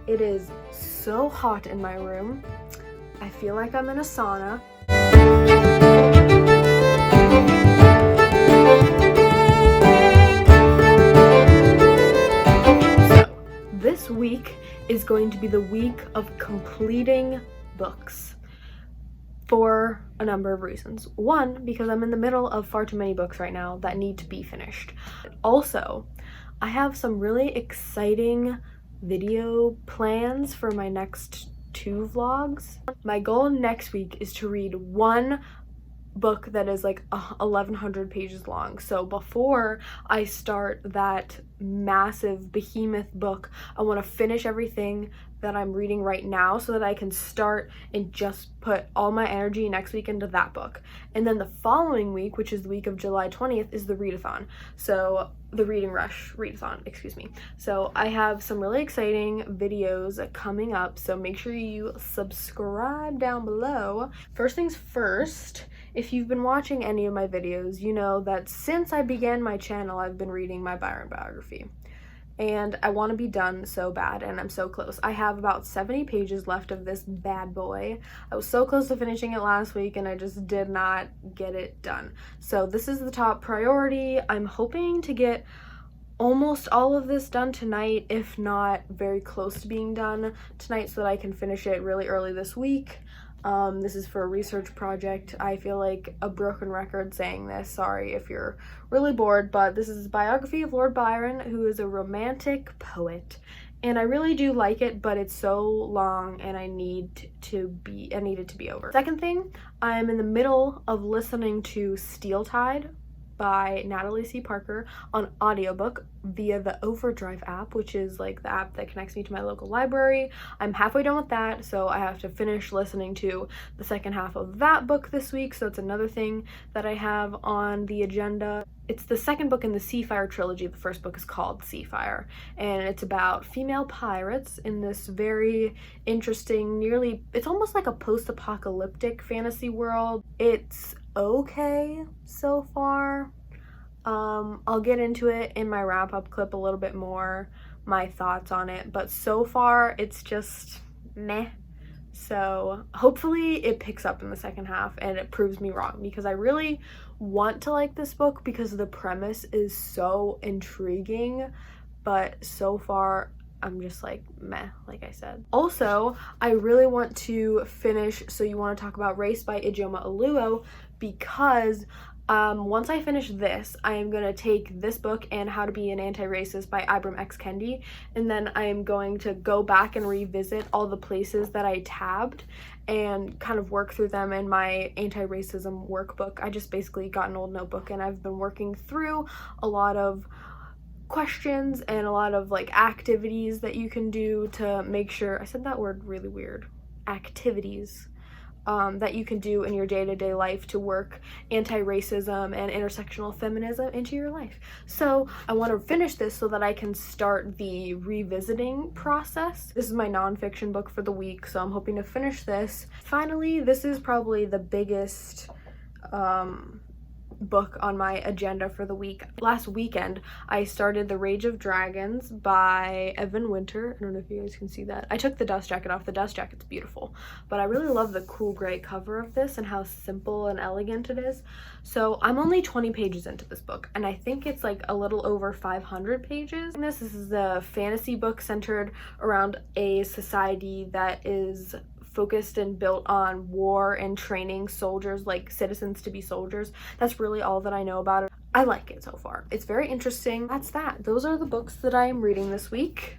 It is so hot in my room. I feel like I'm in a sauna. So, this week is going to be the week of completing books for a number of reasons. One, because I'm in the middle of far too many books right now that need to be finished. Also, I have some really exciting video plans for my next 2 vlogs. My goal next week is to read one book that is like 1100 pages long. So before I start that massive behemoth book, I want to finish everything that I'm reading right now so that I can start and just put all my energy next week into that book. And then the following week, which is the week of July 20th, is the readathon. So the reading rush readathon, excuse me. So I have some really exciting videos coming up, so make sure you subscribe down below. First things first, if you've been watching any of my videos, you know that since I began my channel, I've been reading my Byron biography. And I want to be done so bad, and I'm so close. I have about 70 pages left of this bad boy. I was so close to finishing it last week, and I just did not get it done. So this is the top priority. I'm hoping to get almost all of this done tonight, if not very close to being done tonight, so that I can finish it really early this week. This is for a research project. I feel like a broken record saying this, sorry if you're really bored, but this is a biography of Lord Byron, who is a romantic poet, and I really do like it, but it's so long and I need it to be over. Second thing, I'm in the middle of listening to Steel Tide by Natalie C. Parker on audiobook via the Overdrive app, which is like the app that connects me to my local library. I'm halfway done with that, so I have to finish listening to the second half of that book this week, so it's another thing that I have on the agenda. It's the second book in the Seafire trilogy. The first book is called Seafire, and it's about female pirates in this very interesting, it's almost like a post-apocalyptic fantasy world. It's okay so far. I'll get into it in my wrap-up clip a little bit more, my thoughts on it, but so far it's just meh. So hopefully it picks up in the second half and it proves me wrong, because I really want to like this book because the premise is so intriguing, but so far I'm just like meh, like I said. Also, I really want to finish So You Want to Talk About Race by Ijeoma Oluo, because once I finish this, I am going to take this book and How to Be an Anti-Racist by Ibram X. Kendi, and then I am going to go back and revisit all the places that I tabbed and kind of work through them in my anti-racism workbook. I just basically got an old notebook and I've been working through a lot of questions and a lot of like activities that you can do to make sure, I said that word really weird, activities that you can do in your day-to-day life to work anti-racism and intersectional feminism into your life. So I want to finish this so that I can start the revisiting process. This is my nonfiction book for the week, so I'm hoping to finish this. Finally, this is probably the biggest book on my agenda for the week. Last weekend I started The Rage of Dragons by Evan Winter. I don't know if you guys can see that. I took the dust jacket off. The dust jacket's beautiful, but I really love the cool gray cover of this and how simple and elegant it is. So I'm only 20 pages into this book, and I think it's like a little over 500 pages. This is a fantasy book centered around a society that is focused and built on war and training soldiers, like citizens to be soldiers. That's really all that I know about it. I like it so far. It's very interesting. That's that. Those are the books that I am reading this week.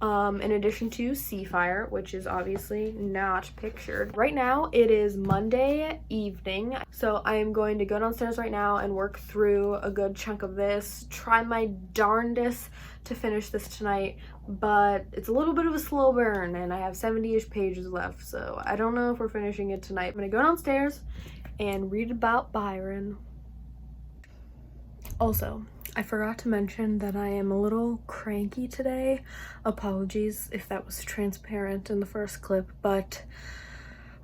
In addition to Seafire, which is obviously not pictured. Right now, it is Monday evening, so I am going to go downstairs right now and work through a good chunk of this, try my darndest to finish this tonight, but it's a little bit of a slow burn, and I have 70-ish pages left, so I don't know if we're finishing it tonight. I'm gonna go downstairs and read about Byron. Also, I forgot to mention that I am a little cranky today. Apologies if that was transparent in the first clip, but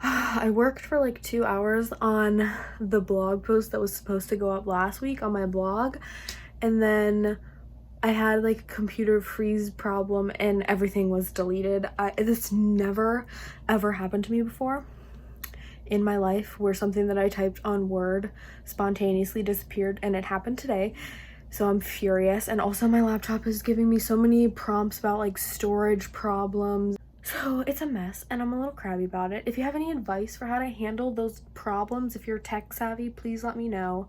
I worked for like 2 hours on the blog post that was supposed to go up last week on my blog, and then I had like a computer freeze problem and everything was deleted. This never ever happened to me before in my life, where something that I typed on Word spontaneously disappeared, and it happened today. So I'm furious. And also my laptop is giving me so many prompts about like storage problems. So it's a mess and I'm a little crabby about it. If you have any advice for how to handle those problems, if you're tech savvy, please let me know,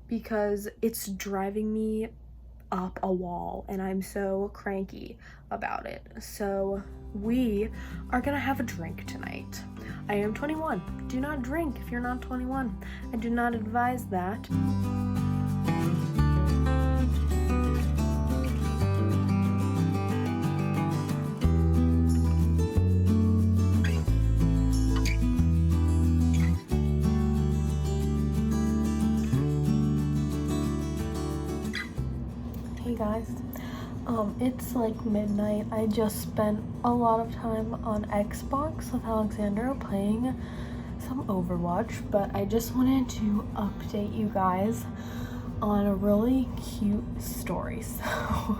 because it's driving me up a wall and I'm so cranky about it. So we are gonna have a drink tonight. I am 21. Do not drink if you're not 21. I do not advise that. Hey guys, it's like midnight. I just spent a lot of time on Xbox with Alexander playing some Overwatch, but I just wanted to update you guys on a really cute story. So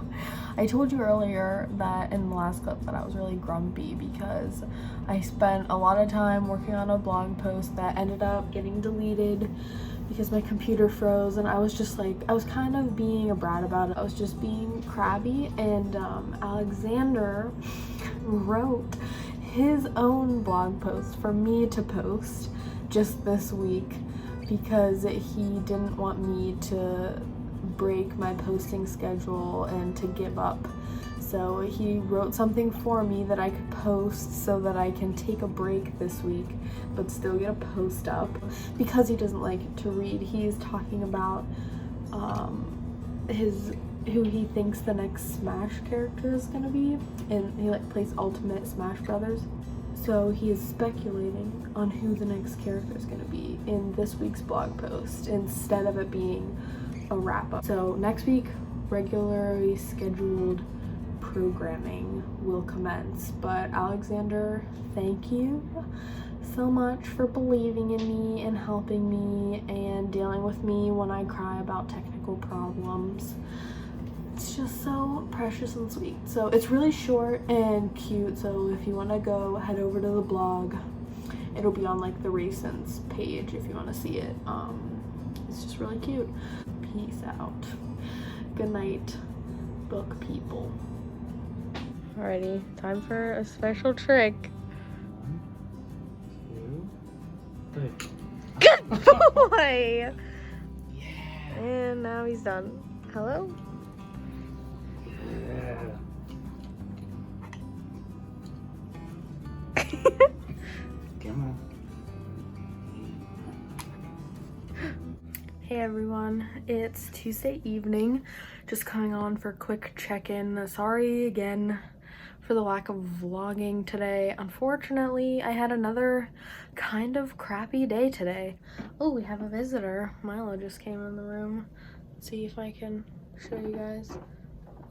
I told you earlier that in the last clip that I was really grumpy because I spent a lot of time working on a blog post that ended up getting deleted because my computer froze, and I was just like, I was kind of being a brat about it. I was just being crabby, and Alexander wrote his own blog post for me to post just this week because he didn't want me to break my posting schedule and to give up. So he wrote something for me that I could post so that I can take a break this week but still get a post up. Because he doesn't like to read, he's talking about who he thinks the next Smash character is gonna be, and he like plays Ultimate Smash Brothers. So he is speculating on who the next character is gonna be in this week's blog post instead of it being a wrap-up. So next week, regularly scheduled programming will commence. But Alexander, thank you so much for believing in me and helping me and dealing with me when I cry about technical problems. It's just so precious and sweet. So it's really short and cute, so if you want to go head over to the blog, it'll be on like the recents page if you want to see it. It's just really cute. Peace out. Good night, book people. Alrighty, time for a special trick. 1, 2, 3. Good boy! Yeah. And now he's done. Hello? Yeah. Come on. Hey everyone, it's Tuesday evening. Just coming on for a quick check-in. Sorry again for the lack of vlogging today. Unfortunately, I had another kind of crappy day today. Oh, we have a visitor. Milo just came in the room. Let's see if I can show you guys.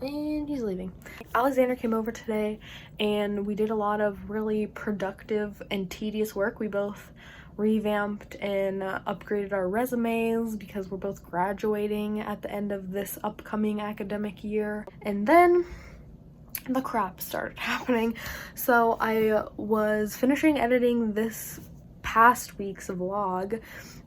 And he's leaving. Alexander came over today and we did a lot of really productive and tedious work. We both revamped and upgraded our resumes because we're both graduating at the end of this upcoming academic year. And then the crap started happening. So I was finishing editing this past week's vlog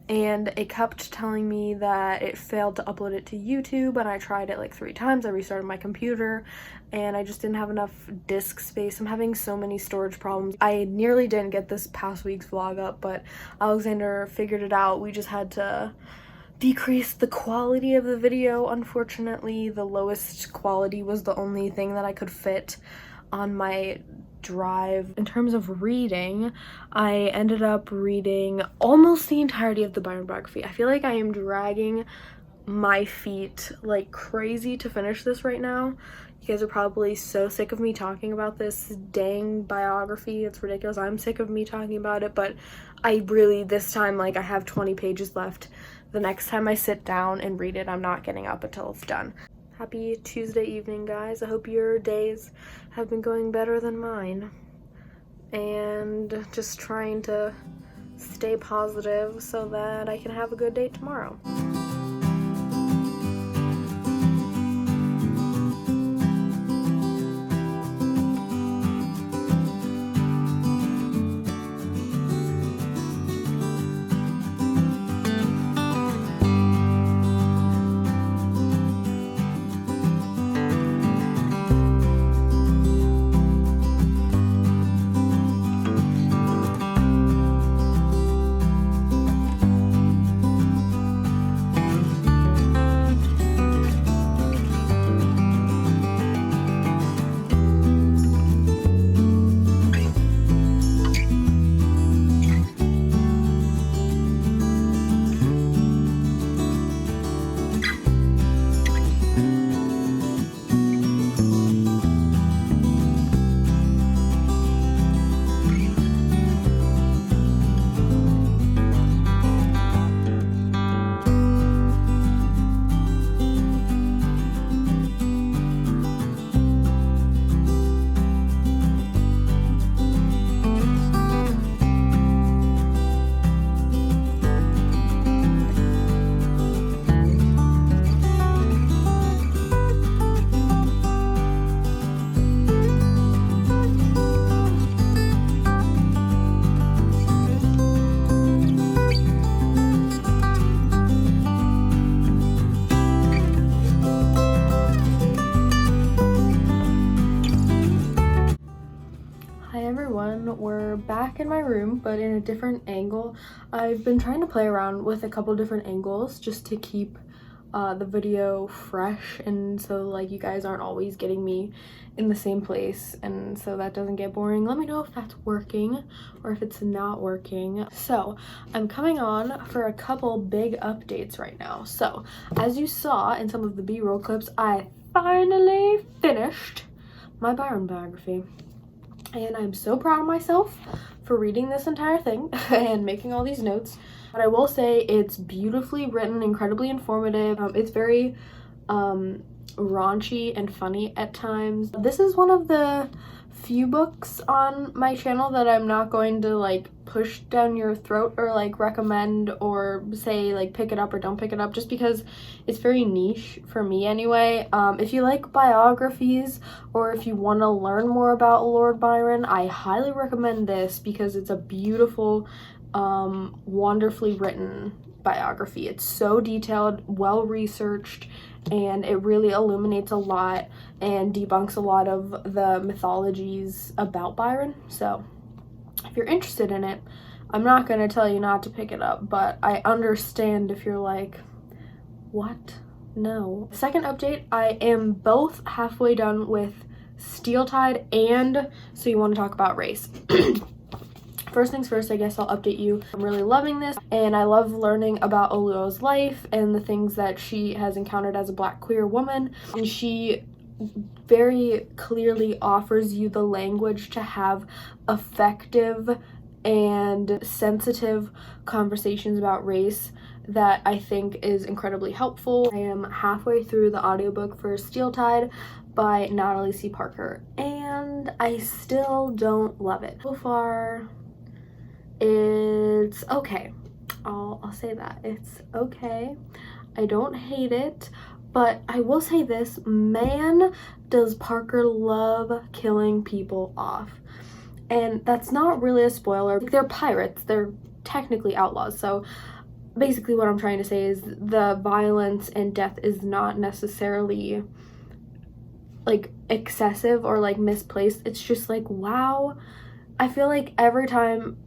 and it kept telling me that it failed to upload it to YouTube, and I tried it like 3 times. I restarted my computer and I just didn't have enough disk space. I'm having so many storage problems. I nearly didn't get this past week's vlog up, but Alexander figured it out. We just had to decrease the quality of the video. Unfortunately, the lowest quality was the only thing that I could fit on my drive. In terms of reading, I ended up reading almost the entirety of the Byron biography. I feel like I am dragging my feet like crazy to finish this right now. You guys are probably so sick of me talking about this dang biography. It's ridiculous. I'm sick of me talking about it, but I really, this time, like, I have 20 pages left. The next time I sit down and read it, I'm not getting up until it's done. Happy Tuesday evening, guys. I hope your days have been going better than mine. And just trying to stay positive so that I can have a good day tomorrow. Hi everyone, we're back in my room, but in a different angle. I've been trying to play around with a couple different angles just to keep the video fresh, and so like you guys aren't always getting me in the same place, and so that doesn't get boring. Let me know if that's working or if it's not working. So I'm coming on for a couple big updates right now. So as you saw in some of the B-roll clips, I finally finished my Byron biography. And I'm so proud of myself for reading this entire thing and making all these notes. But I will say it's beautifully written, incredibly informative. It's very raunchy and funny at times. This is one of the few books on my channel that I'm not going to like push down your throat or like recommend or say like pick it up or don't pick it up, just because it's very niche for me anyway. If you like biographies or if you want to learn more about Lord Byron, I highly recommend this because it's a beautiful, wonderfully written biography. It's so detailed, well researched, and it really illuminates a lot and debunks a lot of the mythologies about Byron. So if you're interested in it, I'm not going to tell you not to pick it up, but I understand if you're like, what? No. Second update, I am both halfway done with Steel Tide and So You Want to Talk About Race. First things first, I guess I'll update you. I'm really loving this, and I love learning about Oluo's life and the things that she has encountered as a Black queer woman. And she very clearly offers you the language to have effective and sensitive conversations about race that I think is incredibly helpful. I am halfway through the audiobook for Steel Tide by Natalie C. Parker, and I still don't love it. So far, it's okay. I'll say that. It's okay. I don't hate it, but I will say this, man, does Parker love killing people off. And that's not really a spoiler. They're pirates. They're technically outlaws. So basically what I'm trying to say is the violence and death is not necessarily like excessive or like misplaced. It's just like, wow. I feel like every time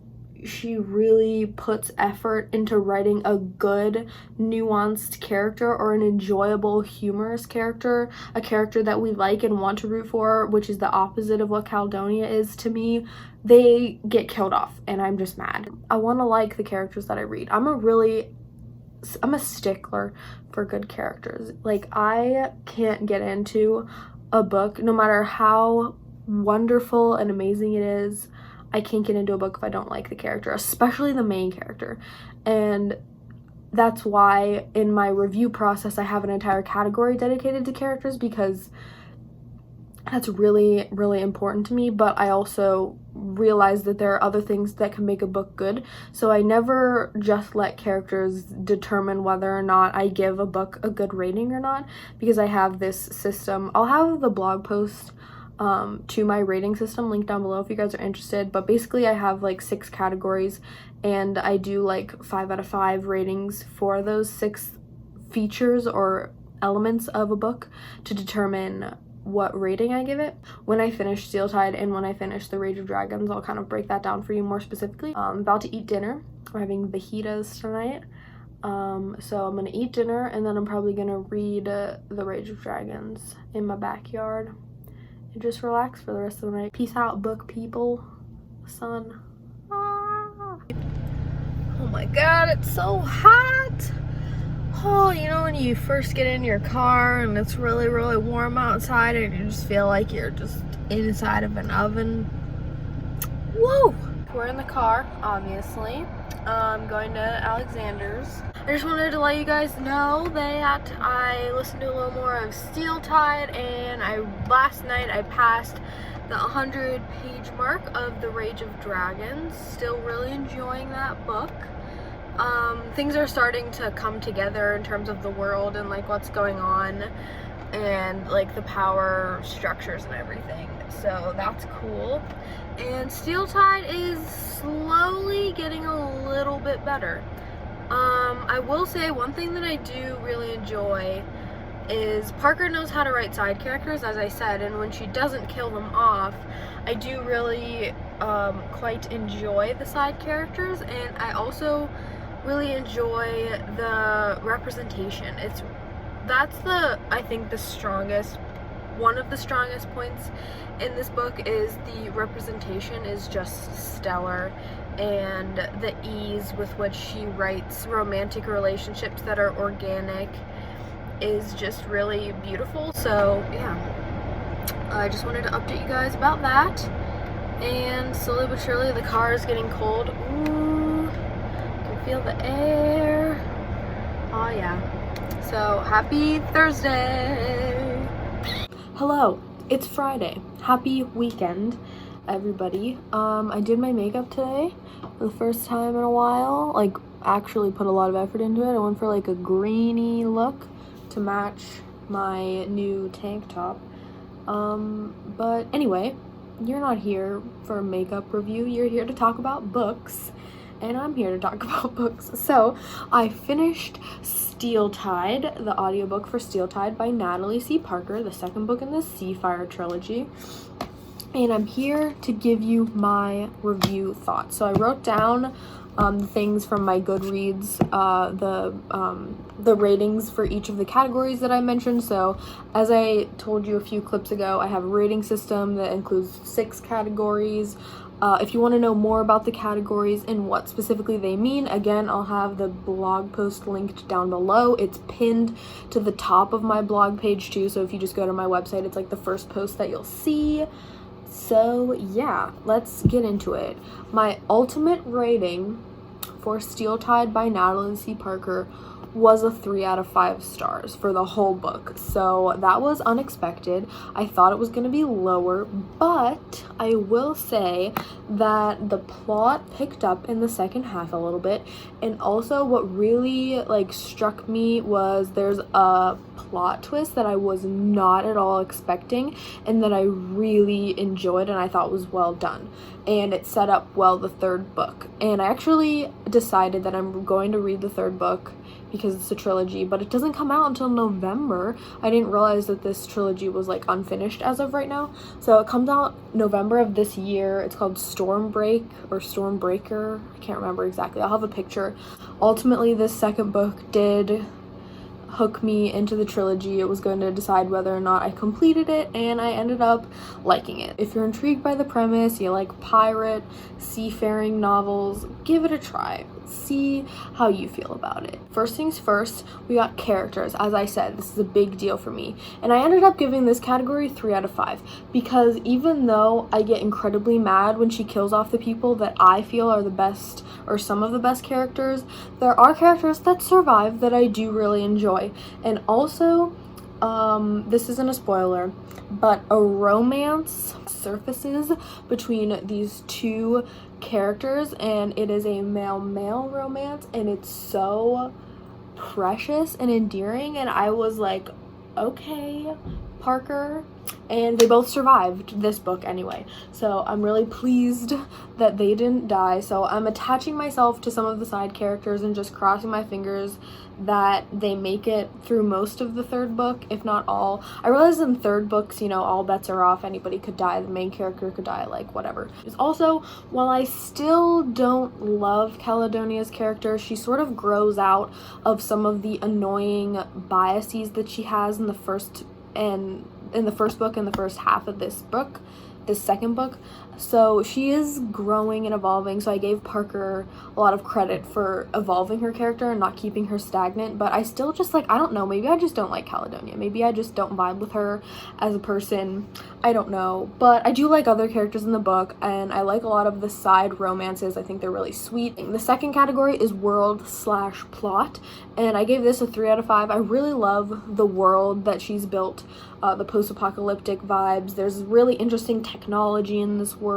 she really puts effort into writing a good, nuanced character or an enjoyable, humorous character, a character that we like and want to root for, which is the opposite of what Caledonia is to me, they get killed off, and I'm just mad. I want to like the characters that I read. I'm a stickler for good characters. Like, I can't get into a book, no matter how wonderful and amazing it is, I can't get into a book if I don't like the character, especially the main character. And that's why in my review process I have an entire category dedicated to characters, because that's really, really important to me. But I also realize that there are other things that can make a book good, so I never just let characters determine whether or not I give a book a good rating or not, because I have this system. I'll have the blog post to my rating system linked down below if you guys are interested, but basically I have like 6 categories, and I do like 5 out of 5 ratings for those 6 features or elements of a book to determine what rating I give it. When I finish Steel Tide and when I finish The Rage of Dragons, I'll kind of break that down for you more specifically. I'm about to eat dinner. We're having fajitas tonight. So I'm gonna eat dinner, and then I'm probably gonna read The Rage of Dragons in my backyard and just relax for the rest of the night. Peace out, book people. Sun. Ah. Oh my god, it's so hot. Oh, you know when you first get in your car and it's really, really warm outside and you just feel like you're just inside of an oven? Whoa! We're in the car, obviously. Going to Alexander's. I just wanted to let you guys know that I listened to a little more of Steel Tide, and last night I passed the 100-page mark of The Rage of Dragons. Still really enjoying that book. Things are starting to come together in terms of the world and like what's going on and like the power structures and everything, so that's cool. And Steel Tide is slowly getting a little bit better. I will say one thing that I do really enjoy is Parker knows how to write side characters, as I said, and when she doesn't kill them off, I do really quite enjoy the side characters, and I also really enjoy the representation. That's I think one of the strongest points in this book is the representation is just stellar, and the ease with which she writes romantic relationships that are organic is just really beautiful. So yeah, I just wanted to update you guys about that. And slowly but surely the car is getting cold. Ooh, I can feel the air. Oh yeah. So happy Thursday. Hello, it's Friday. Happy weekend, everybody. I did my makeup today for the first time in a while. Like, actually put a lot of effort into it. I went for like a greeny look to match my new tank top. But anyway, you're not here for a makeup review. You're here to talk about books, and I'm here to talk about books. So I finished Steeltide, the audiobook for Steeltide by Natalie C. Parker, the second book in the Seafire trilogy. And I'm here to give you my review thoughts. So I wrote down things from my Goodreads, the ratings for each of the categories that I mentioned. So as I told you a few clips ago, I have a rating system that includes 6 categories. If you want to know more about the categories and what specifically they mean, again, I'll have the blog post linked down below. It's pinned to the top of my blog page too, so if you just go to my website, it's like the first post that you'll see. So yeah, let's get into it. My ultimate rating for Steeltide by Natalie C. Parker was a 3 out of 5 stars for the whole book. So that was unexpected. I thought it was going to be lower, but I will say that the plot picked up in the second half a little bit, and also what really like struck me was there's a plot twist that I was not at all expecting and that I really enjoyed and I thought was well done, and it set up well the third book. And I actually decided that I'm going to read the third book because it's a trilogy, but it doesn't come out until November. I didn't realize that this trilogy was like unfinished as of right now. So it comes out November of this year. It's called Stormbreak or Stormbreaker. I can't remember exactly. I'll have a picture. Ultimately, this second book did hook me into the trilogy. It was going to decide whether or not I completed it, and I ended up liking it. If you're intrigued by the premise, you like pirate, seafaring novels, give it a try. See how you feel about it. First things first, we got characters. As I said, this is a big deal for me, and I ended up giving this category 3 out of 5 because even though I get incredibly mad when she kills off the people that I feel are the best or some of the best characters, there are characters that survive that I do really enjoy. And also, this isn't a spoiler, but a romance surfaces between these two characters, and it is a male-male romance, and it's so precious and endearing, and I was like, okay, Parker. And they both survived this book anyway, so I'm really pleased that they didn't die. So I'm attaching myself to some of the side characters and just crossing my fingers that they make it through most of the third book, if not all. I realize in third books, you know, all bets are off. Anybody could die. The main character could die, like whatever. Also, while I still don't love Caledonia's character, she sort of grows out of some of the annoying biases that she has in the first book and the first half of this second book. So she is growing and evolving, so I gave Parker a lot of credit for evolving her character and not keeping her stagnant, but I still just like, I don't know, maybe I just don't like Caledonia. Maybe I just don't vibe with her as a person. I don't know, but I do like other characters in the book, and I like a lot of the side romances. I think they're really sweet. The second category is world/plot, and I gave this a 3 out of 5. I really love the world that she's built, the post-apocalyptic vibes. There's really interesting technology in this world,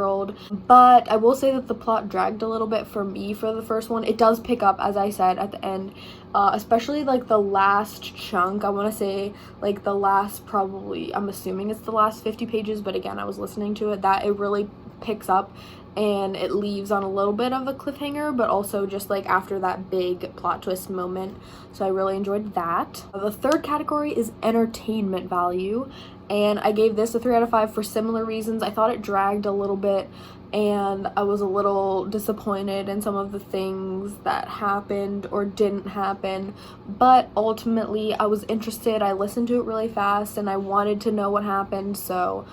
but I will say that the plot dragged a little bit for me for the first one. It does pick up, as I said, at the end, especially like the last chunk. I want to say like the last, probably, I'm assuming it's the last 50 pages, but again, I was listening to it, that it really picks up and it leaves on a little bit of a cliffhanger, but also just like after that big plot twist moment. So I really enjoyed that. The third category is entertainment value, and I gave this a 3 out of 5 for similar reasons. I thought it dragged a little bit, and I was a little disappointed in some of the things that happened or didn't happen, but ultimately I was interested. I listened to it really fast and I wanted to know what happened. So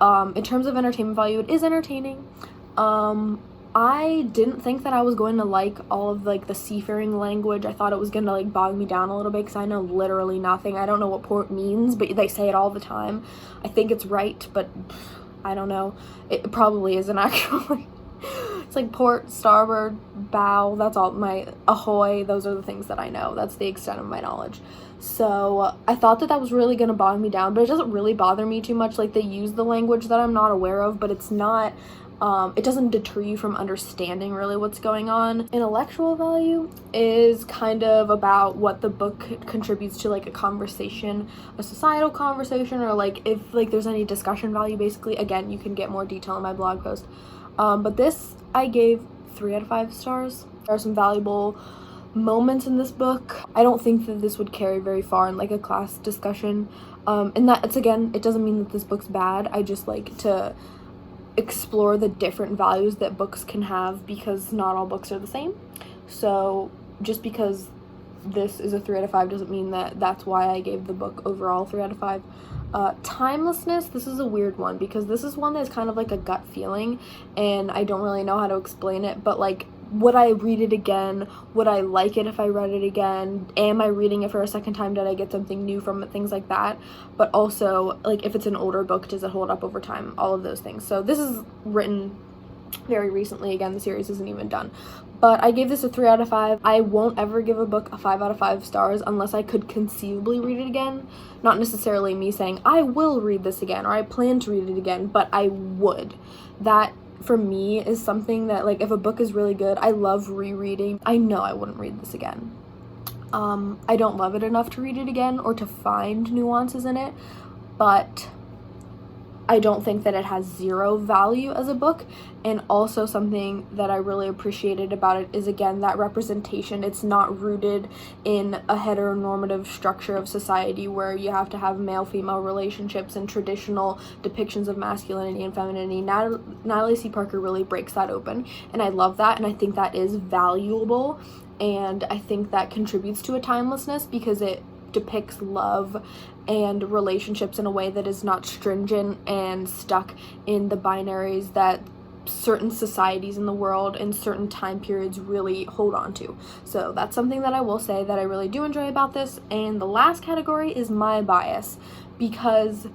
in terms of entertainment value, it is entertaining. I didn't think that I was going to like all of like the seafaring language. I thought it was going to like bog me down a little bit because I know literally nothing. I don't know what port means, but they say it all the time. I think it's right, but I don't know. It probably isn't actually. It's like port, starboard, bow. That's all. My ahoy. Those are the things that I know. That's the extent of my knowledge. So I thought that was really going to bog me down, but it doesn't really bother me too much. Like, they use the language that I'm not aware of, but it's not, it doesn't deter you from understanding really what's going on. Intellectual value is kind of about what the book contributes to, like a conversation, a societal conversation, or like if like there's any discussion value. Basically, again, you can get more detail in my blog post. But this I gave 3 out of 5 stars. There are some valuable moments in this book. I don't think that this would carry very far in like a class discussion, and that it's, again, it doesn't mean that this book's bad. I just like to explore the different values that books can have, because not all books are the same. So just because this is a 3 out of 5 doesn't mean that that's why I gave the book overall 3 out of 5. Timelessness, this is a weird one because this is one that's kind of like a gut feeling and I don't really know how to explain it, but like, would I read it again? Would I like it if I read it again? Am I reading it for a second time? Did I get something new from it? Things like that. But also, like, if it's an older book, does it hold up over time? All of those things. So this is written very recently. Again, the series isn't even done. But I gave this a 3 out of 5. I won't ever give a book a 5 out of 5 stars unless I could conceivably read it again. Not necessarily me saying, I will read this again, or I plan to read it again, but I would. That, for me, is something that, like, if a book is really good, I love rereading. I know I wouldn't read this again. I don't love it enough to read it again or to find nuances in it, but I don't think that it has zero value as a book. And also something that I really appreciated about it is, again, that representation. It's not rooted in a heteronormative structure of society where you have to have male-female relationships and traditional depictions of masculinity and femininity. Natalie C. Parker really breaks that open, and I love that, and I think that is valuable, and I think that contributes to a timelessness because it depicts love and relationships in a way that is not stringent and stuck in the binaries that certain societies in the world and certain time periods really hold on to. So that's something that I will say that I really do enjoy about this. And the last category is my bias, because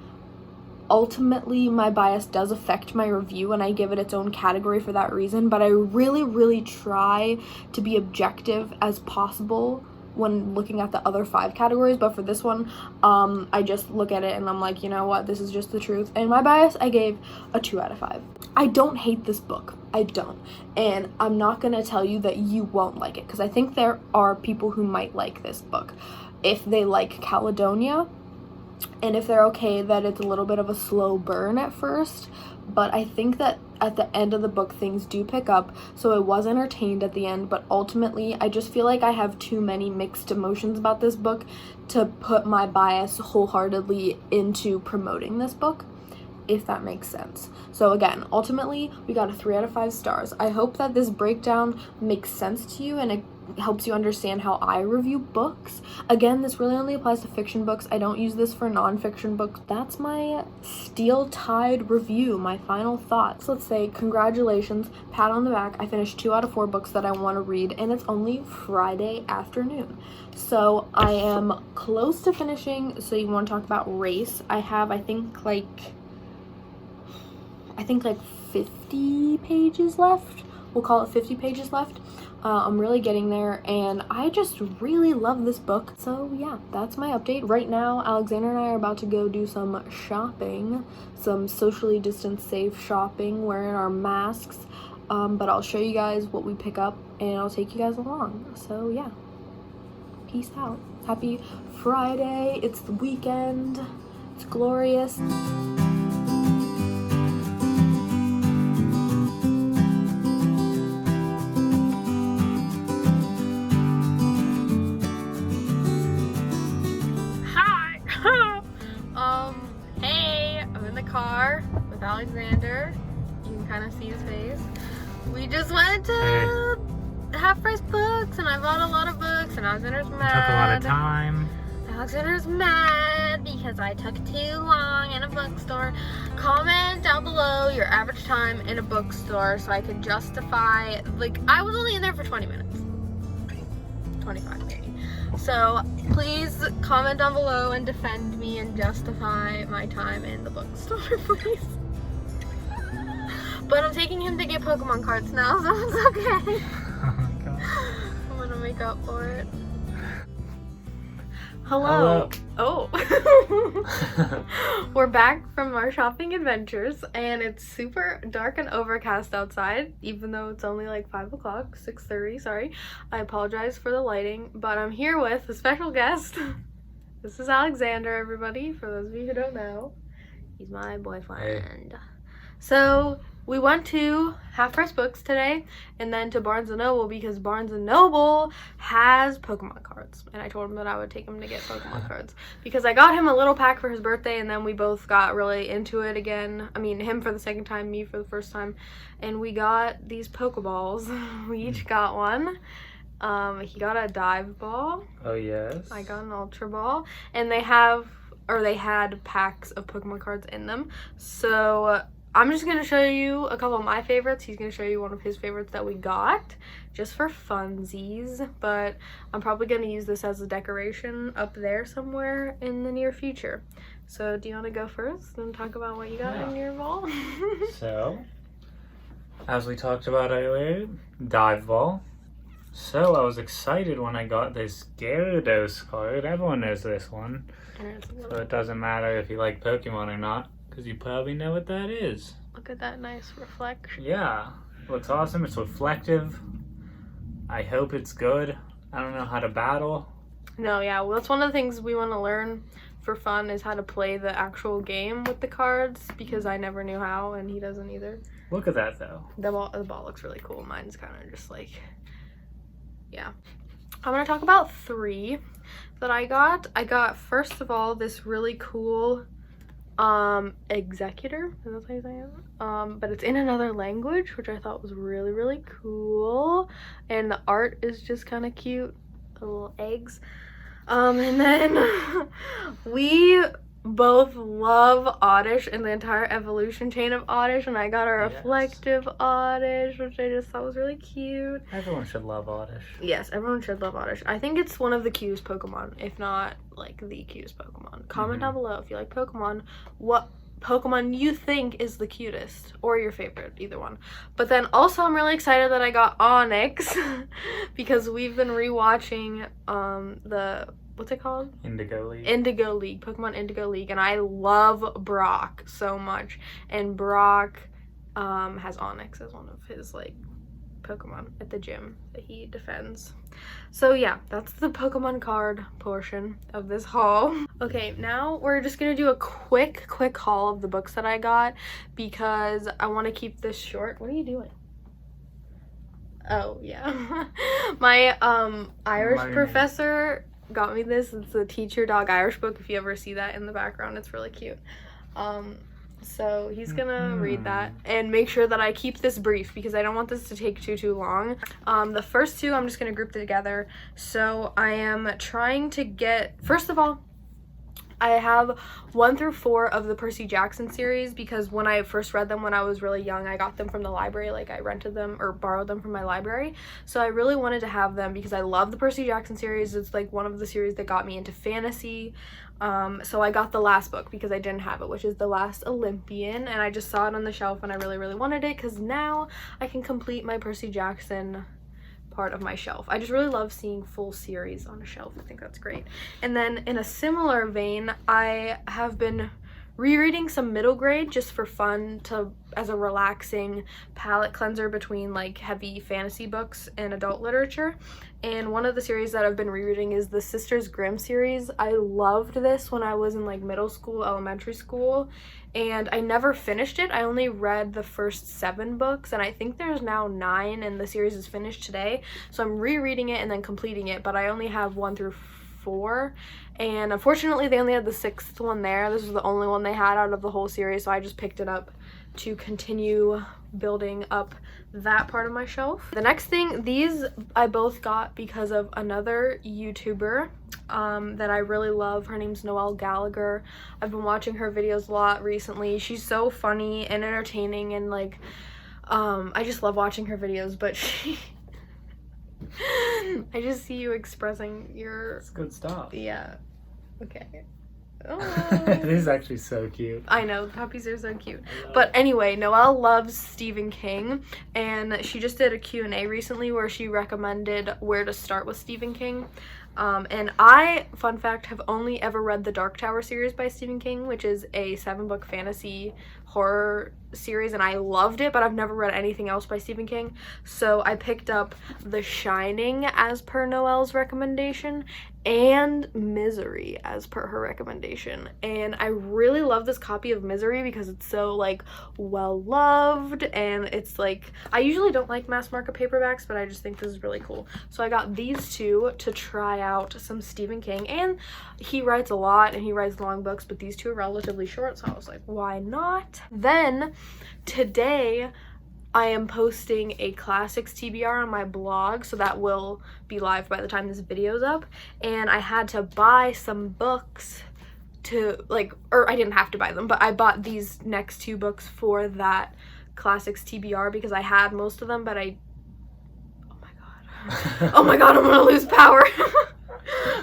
ultimately my bias does affect my review and I give it its own category for that reason, but I really try to be objective as possible when looking at the other 5 categories. But for this one, I just look at it and I'm like, you know what, this is just the truth. And my bias, I gave a 2 out of 5. I don't hate this book. I don't. And I'm not gonna tell you that you won't like it, because I think there are people who might like this book if they like Caledonia, and if they're okay that it's a little bit of a slow burn at first. But I think that at the end of the book things do pick up, so I was entertained at the end. But ultimately I just feel like I have too many mixed emotions about this book to put my bias wholeheartedly into promoting this book, if that makes sense. So again, ultimately we got a 3 out of 5 stars. I hope that this breakdown makes sense to you and it helps you understand how I review books. Again, this really only applies to fiction books. I don't use this for non-fiction books. That's my steel-tied review, my final thoughts. Let's say congratulations, pat on the back. I finished 2 out of 4 books that I want to read, and it's only Friday afternoon. So I am close to finishing. So you want to talk about race? I have, I think like 50 pages left. We'll call it 50 pages left. I'm really getting there, and I just really love this book. So yeah, that's my update. Right now, Alexander and I are about to go do some shopping, some socially distanced safe shopping, wearing our masks, but I'll show you guys what we pick up, and I'll take you guys along. So yeah, peace out. Happy Friday. It's the weekend. It's glorious. Toni's face. We just went to Half Price Books and I bought a lot of books and Alexander's mad. Took a lot of time. Alexander's mad because I took too long in a bookstore. Comment down below your average time in a bookstore so I can justify, like, I was only in there for 20 minutes. 25 maybe. So please comment down below and defend me and justify my time in the bookstore, please. But I'm taking him to get Pokemon cards now, so it's okay. Oh my god. I'm gonna make up for it. Hello. Oh. We're back from our shopping adventures and it's super dark and overcast outside, even though it's only like 5 o'clock, 6:30, sorry. I apologize for the lighting, but I'm here with a special guest. This is Alexander, everybody, for those of you who don't know. He's my boyfriend. Hey. So we went to Half Price Books today and then to Barnes & Noble because Barnes & Noble has Pokemon cards. And I told him that I would take him to get Pokemon cards because I got him a little pack for his birthday and then we both got really into it again. I mean, him for the second time, me for the first time. And we got these Pokeballs. We each got one. He got a dive ball. Oh, yes. I got an Ultra Ball. And they had packs of Pokemon cards in them. So I'm just going to show you a couple of my favorites. He's going to show you one of his favorites that we got just for funsies. But I'm probably going to use this as a decoration up there somewhere in the near future. So do you want to go first and talk about what you got in your ball? So, as we talked about earlier, dive ball. So I was excited when I got this Gyarados card. Everyone knows this one. So it doesn't matter if you like Pokemon or not, because you probably know what that is. Look at that nice reflection. Yeah, looks awesome. It's reflective. I hope it's good. I don't know how to battle. No, yeah, well, that's one of the things we want to learn for fun is how to play the actual game with the cards, because I never knew how, and he doesn't either. Look at that, though. The ball looks really cool. Mine's kind of just like, yeah. I'm going to talk about 3 that I got. I got, first of all, this really cool Executor. Is that how you say it? But it's in another language, which I thought was really, really cool. And the art is just kind of cute. The little eggs. And then we both love Oddish and the entire evolution chain of Oddish, and I got a reflective Oddish, which I just thought was really cute. Everyone should love Oddish. Yes, everyone should love Oddish. I think it's one of the cutest Pokemon, if not like the cutest Pokemon. Comment down below if you like Pokemon, what Pokemon you think is the cutest, or your favorite, either one. But then also I'm really excited that I got Onyx because we've been rewatching the, what's it called? Indigo League. Indigo League, Pokemon Indigo League, and I love Brock so much. And Brock has Onyx as one of his like Pokemon at the gym that he defends. So yeah, that's the Pokemon card portion of this haul. Okay, now we're just gonna do a quick haul of the books that I got because I want to keep this short. What are you doing? Oh yeah. My Irish professor got me this. It's a teacher dog Irish book. If you ever see that in the background, it's really cute. So he's gonna read that and make sure that I keep this brief because I don't want this to take too long. The first 2 I'm just gonna group together. So I am trying to get, first of all, I have 1 through 4 of the Percy Jackson series because when I first read them when I was really young, I got them from the library. Like I rented them or borrowed them from my library. So I really wanted to have them because I love the Percy Jackson series. It's like one of the series that got me into fantasy. So I got the last book because I didn't have it, which is The Last Olympian, and I just saw it on the shelf and I really wanted it because now I can complete my Percy Jackson part of my shelf. I just really love seeing full series on a shelf. I think that's great. And then in a similar vein, I have been rereading some middle grade just for fun, to as a relaxing palate cleanser between like heavy fantasy books and adult literature. And one of the series that I've been rereading is the Sisters Grimm series. I loved this when I was in like middle school, elementary school, and I never finished it. I only read the first 7 books, and I think there's now 9, and the series is finished today. So I'm rereading it and then completing it, but I only have 1 through 4, and unfortunately they only had the 6th one there. This was the only one they had out of the whole series, so I just picked it up to continue building up that part of my shelf. The next thing, these I both got because of another YouTuber that I really love. Her name's Noelle Gallagher. I've been watching her videos a lot recently. She's so funny and entertaining, and like I just love watching her videos. But she I just see you expressing your... It's good stuff. Yeah. Okay. Oh. This is actually so cute. I know, the puppies are so cute. But anyway, Noelle loves Stephen King, and she just did a Q&A recently where she recommended where to start with Stephen King. And I, fun fact, have only ever read the Dark Tower series by Stephen King, which is a 7-book fantasy horror series, and I loved it, but I've never read anything else by Stephen King. So I picked up The Shining as per Noelle's recommendation, and Misery as per her recommendation. And I really love this copy of Misery because it's so like well loved, and it's like, I usually don't like mass market paperbacks, but I just think this is really cool. So I got these two to try out some Stephen King, and he writes a lot and he writes long books, but these two are relatively short, so I was like, why not? Then today I am posting a classics TBR on my blog, so that will be live by the time this video's up. And I had to buy some books to like, or I didn't have to buy them, but I bought these next 2 books for that classics TBR because I had most of them, but oh my god, oh my god, I'm gonna lose power.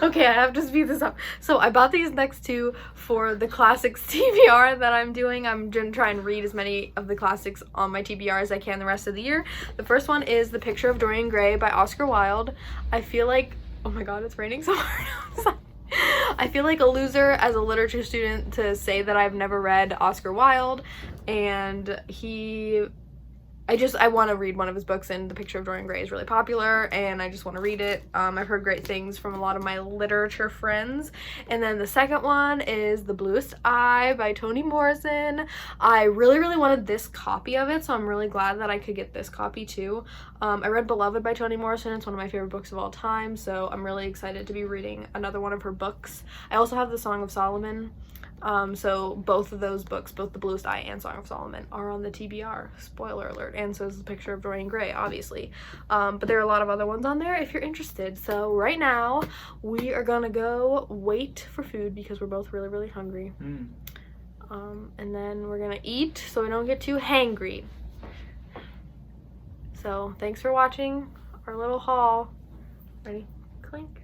Okay, I have to speed this up. So I bought these next 2 for the classics TBR that I'm doing. I'm gonna try and read as many of the classics on my TBR as I can the rest of the year. The first one is The Picture of Dorian Gray by Oscar Wilde. I feel like, oh my god, it's raining so hard. I feel like a loser as a literature student to say that I've never read Oscar Wilde, and I want to read one of his books, and The Picture of Dorian Gray is really popular, and I just want to read it. I've heard great things from a lot of my literature friends. And then the second one is The Bluest Eye by Toni Morrison. I really, really wanted this copy of it, so I'm really glad that I could get this copy too. I read Beloved by Toni Morrison. It's one of my favorite books of all time, so I'm really excited to be reading another one of her books. I also have The Song of Solomon. So both of those books, both The Bluest Eye and Song of Solomon, are on the TBR. Spoiler alert. And so is The Picture of Dorian Gray, obviously. But there are a lot of other ones on there if you're interested. So right now, we are gonna go wait for food because we're both really, really hungry. And then we're gonna eat so we don't get too hangry. So thanks for watching our little haul. Ready? Clink.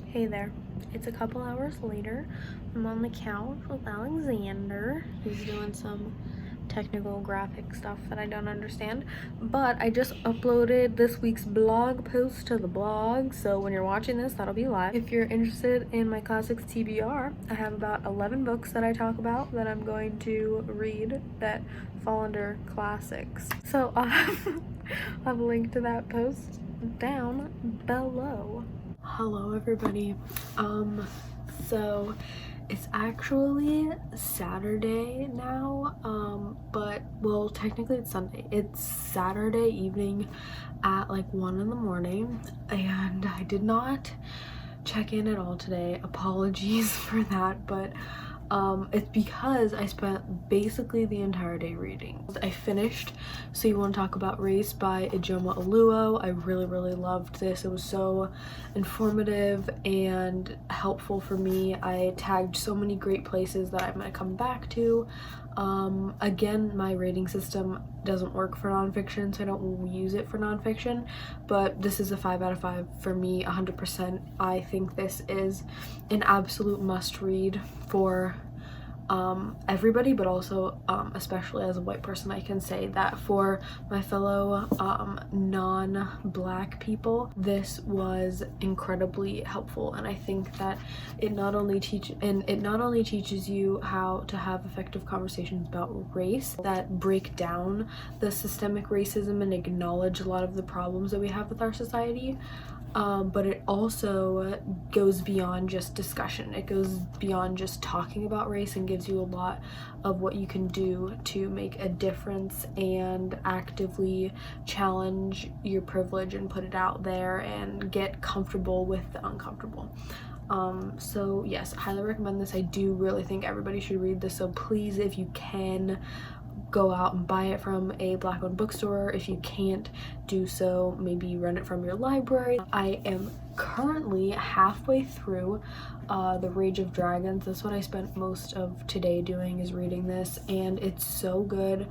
Hey there. It's a couple hours later. I'm on the couch with Alexander. He's doing some technical graphic stuff that I don't understand. But I just uploaded this week's blog post to the blog, so when you're watching this, that'll be live. If you're interested in my classics TBR, I have about 11 books that I talk about that I'm going to read that fall under classics. So I'll have a link to that post down below. Hello everybody. So it's actually Saturday now, but well, technically it's Sunday. It's Saturday evening at like 1 in the morning, and I did not check in at all today. Apologies for that, but it's because I spent basically the entire day reading. I finished So You Want to Talk About Race by Ijeoma Oluo. I really, really loved this. It was so informative and helpful for me. I tagged so many great places that I'm going to come back to. Again, my rating system doesn't work for nonfiction, so I don't use it for nonfiction, but this is a 5 out of 5 for me, 100%. I think this is an absolute must read for everybody, but also especially as a white person, I can say that for my fellow non-black people, this was incredibly helpful. And I think that it not only teaches you how to have effective conversations about race that break down the systemic racism and acknowledge a lot of the problems that we have with our society, but it also goes beyond just discussion. It goes beyond just talking about race and gives you a lot of what you can do to make a difference and actively challenge your privilege and put it out there and get comfortable with the uncomfortable. So yes, I highly recommend this. I do really think everybody should read this, so please, if you can, go out and buy it from a Black-owned bookstore. If you can't do so, maybe rent it from your library. I am currently halfway through The Rage of Dragons. That's what I spent most of today doing, is reading this, and it's so good.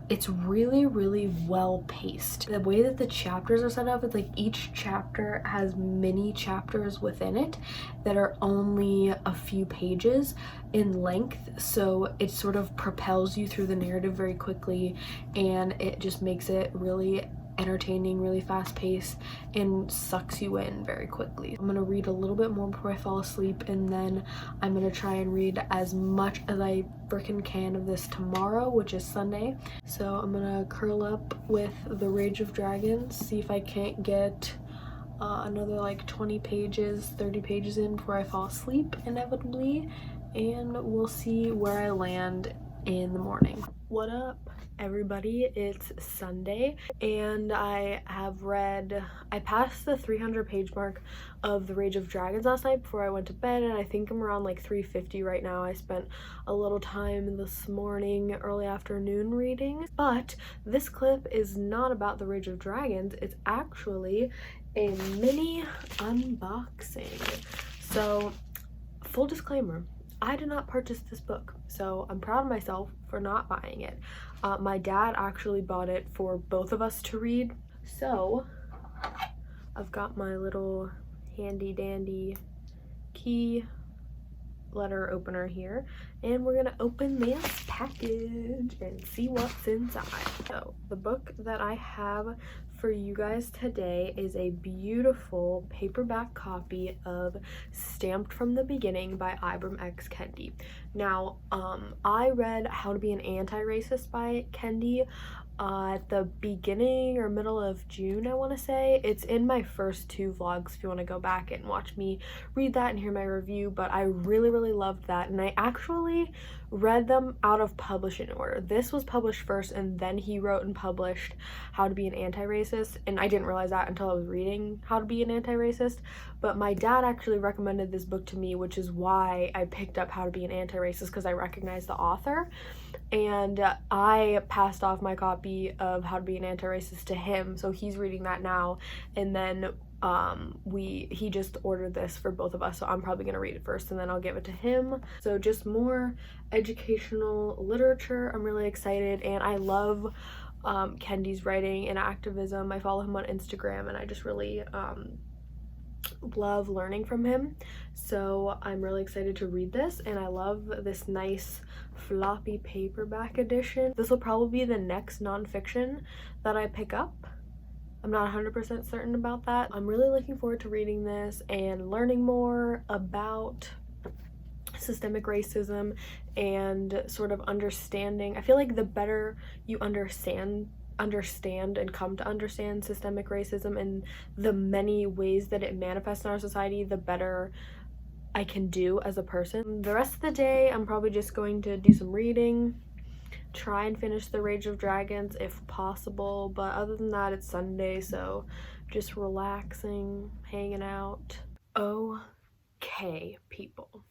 It's really, really well paced. The way that the chapters are set up, it's like each chapter has mini chapters within it that are only a few pages in length, so it sort of propels you through the narrative very quickly, and it just makes it really entertaining, really fast paced, and sucks you in very quickly. I'm gonna read a little bit more before I fall asleep, and then I'm gonna try and read as much as I freaking can of this tomorrow, which is Sunday. So I'm gonna curl up with The Rage of Dragons, see if I can't get another like 20 pages, 30 pages in before I fall asleep inevitably, and we'll see where I land in the morning. What up, everybody? It's Sunday, and I passed the 300 page mark of The Rage of Dragons last night before I went to bed, and I think I'm around like 350 right now. I spent a little time this morning, early afternoon, reading. But this clip is not about The Rage of Dragons. It's actually a mini unboxing. So, full disclaimer, I did not purchase this book, so I'm proud of myself for not buying it. My dad actually bought it for both of us to read. So I've got my little handy dandy key letter opener here, and we're gonna open this package and see what's inside. So the book that I have for you guys today is a beautiful paperback copy of Stamped from the Beginning by Ibram X. Kendi. Now, I read How to Be an Anti-Racist by Kendi at the beginning or middle of June, I want to say. It's in my first 2 vlogs if you want to go back and watch me read that and hear my review, but I really, really loved that, and I actually read them out of publishing order. This was published first, and then he wrote and published How to Be an Anti-Racist, and I didn't realize that until I was reading How to Be an Anti-Racist, but my dad actually recommended this book to me, which is why I picked up How to Be an Anti-Racist, because I recognized the author, and I passed off my copy of How to Be an Anti-Racist to him, so he's reading that now, and then he just ordered this for both of us, so I'm probably gonna read it first and then I'll give it to him. So just more educational literature. I'm really excited, and I love Kendi's writing and activism. I follow him on Instagram, and I just really love learning from him, so I'm really excited to read this, and I love this nice floppy paperback edition. This will probably be the next nonfiction that I pick up. I'm not 100% certain about that. I'm really looking forward to reading this and learning more about systemic racism and sort of understanding. I feel like the better you understand and come to understand systemic racism and the many ways that it manifests in our society, the better I can do as a person. The rest of the day, I'm probably just going to do some reading, try and finish The Rage of Dragons if possible, but other than that, it's Sunday, so just relaxing, hanging out. Okay, people.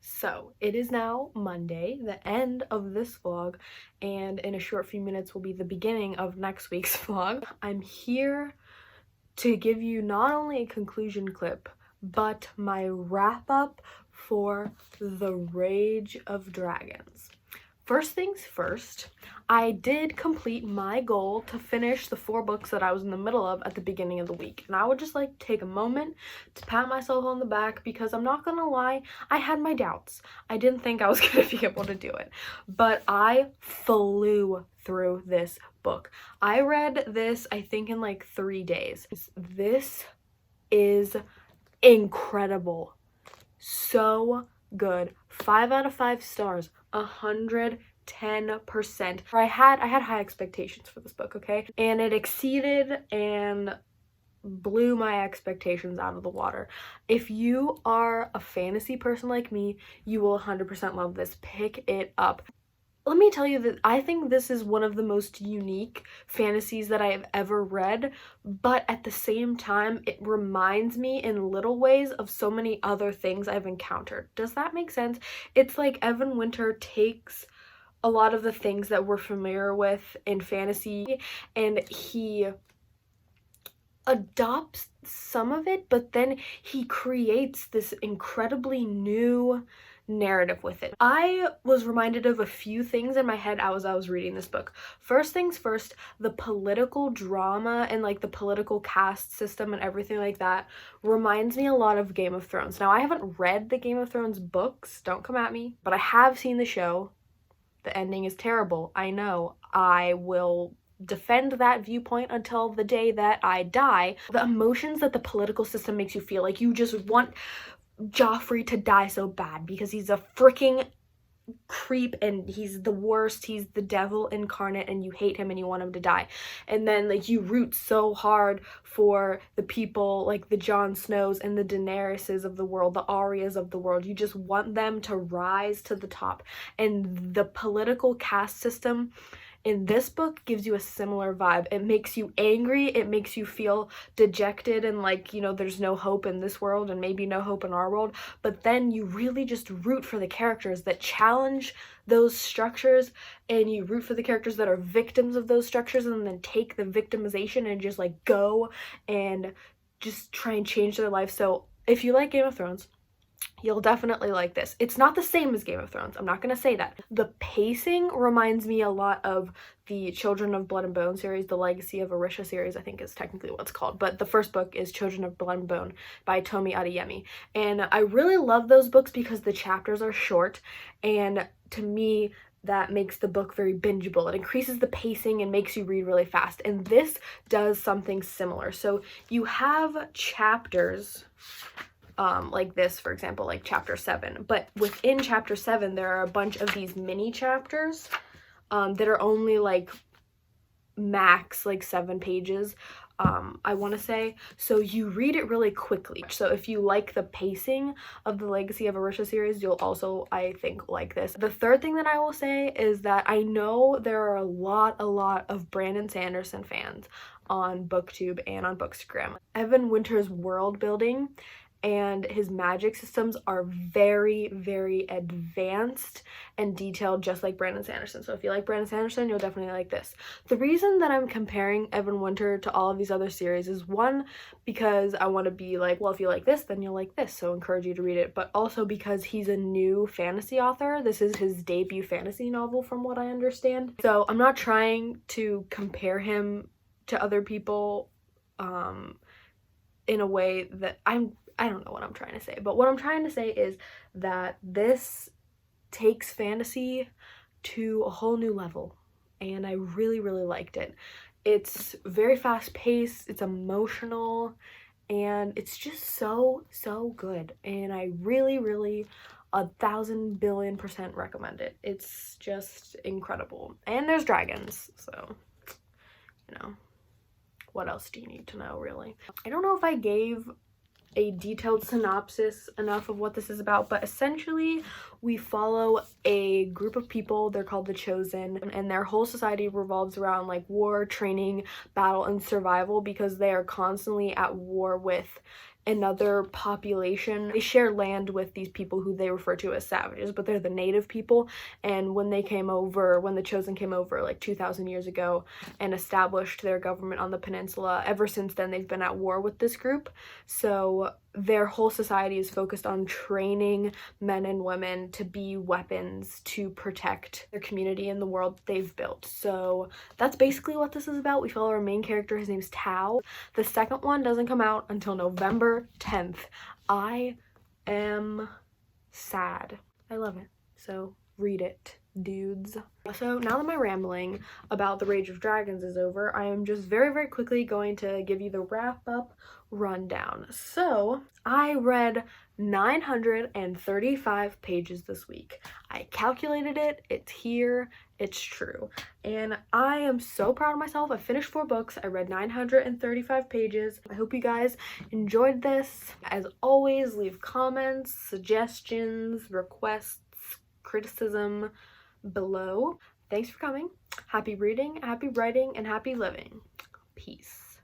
So it is now Monday, the end of this vlog, and in a short few minutes will be the beginning of next week's vlog. I'm here to give you not only a conclusion clip, but my wrap up for The Rage of Dragons. First things first, I did complete my goal to finish the 4 books that I was in the middle of at the beginning of the week. And I would just like to take a moment to pat myself on the back, because I'm not gonna lie, I had my doubts. I didn't think I was gonna be able to do it, but I flew through this book. I read this, I think, in like 3 days. This is incredible. So good. 5 out of 5 stars. 110%. I had high expectations for this book, okay? And it exceeded and blew my expectations out of the water. If you are a fantasy person like me, you will 100% love this. Pick it up. let me tell you that I think this is one of the most unique fantasies that I have ever read, but at the same time, it reminds me in little ways of so many other things I've encountered. Does that make sense? It's like Evan Winter takes a lot of the things that we're familiar with in fantasy and he adopts some of it, but then he creates this incredibly new narrative with it. I was reminded of a few things in my head as I was reading this book. First things first, the political drama and like the political caste system and everything like that reminds me a lot of Game of Thrones. Now, I haven't read the Game of Thrones books, don't come at me, but I have seen the show. The ending is terrible. I know. I will defend that viewpoint until the day that I die. The emotions that the political system makes you feel, like you just want Joffrey to die so bad because he's a freaking creep and he's the worst, he's the devil incarnate, and you hate him and you want him to die. And then like you root so hard for the people like the Jon Snows and the Daenerys's of the world, the Aryas of the world. You just want them to rise to the top. And the political caste system in this book gives you a similar vibe. It makes you angry, it makes you feel dejected and like, you know, there's no hope in this world and maybe no hope in our world, but then you really just root for the characters that challenge those structures, and you root for the characters that are victims of those structures and then take the victimization and just like go and just try and change their life. So if you like Game of Thrones, you'll definitely like this. It's not the same as Game of Thrones. I'm not going to say that. The pacing reminds me a lot of the Children of Blood and Bone series, the Legacy of Orisha series, I think is technically what it's called. But the first book is Children of Blood and Bone by Toni Adeyemi. And I really love those books because the chapters are short. And to me, that makes the book very bingeable. It increases the pacing and makes you read really fast. And this does something similar. So you have chapters like this, for example, like chapter 7. But within chapter 7, there are a bunch of these mini chapters that are only like max like 7 pages, I want to say. So you read it really quickly. So if you like the pacing of the Legacy of Orisha series, you'll also, I think, like this. The third thing that I will say is that I know there are a lot of Brandon Sanderson fans on BookTube and on Bookstagram. Evan Winter's world building and his magic systems are very advanced and detailed, just like Brandon Sanderson. So if you like Brandon Sanderson, you'll definitely like this. The reason that I'm comparing Evan Winter to all of these other series is, one, because I want to be like, well, if you like this, then you'll like this, so I encourage you to read it, but also because he's a new fantasy author. This is his debut fantasy novel from what I understand. So I'm not trying to compare him to other people in a way that I don't know what I'm trying to say, but what I'm trying to say is that this takes fantasy to a whole new level, and I really liked it. It's very fast paced, it's emotional, and it's just so good, and I really 1,000 billion% recommend it. It's just incredible. And there's dragons, so, you know, what else do you need to know, really? I don't know if I gave a detailed synopsis enough of what this is about, but essentially we follow a group of people. They're called the Chosen, and their whole society revolves around like war, training, battle, and survival, because they are constantly at war with another population. They share land with these people who they refer to as savages, but they're the native people. And when they came over, when the Chosen came over like 2,000 years ago and established their government on the peninsula, ever since then they've been at war with this group. So their whole society is focused on training men and women to be weapons to protect their community and the world they've built. So that's basically what this is about. We follow our main character. His name's Tao. The second one doesn't come out until November 10th. I am sad. I love it. So read it, dudes. So now that my rambling about The Rage of Dragons is over, I am just very quickly going to give you the wrap-up rundown. So I read 935 pages this week. I calculated it, it's here, it's true. And I am so proud of myself. I finished 4 books, I read 935 pages. I hope you guys enjoyed this. As always, leave comments, suggestions, requests, criticism, below. Thanks for coming. Happy reading, happy writing, and happy living. Peace.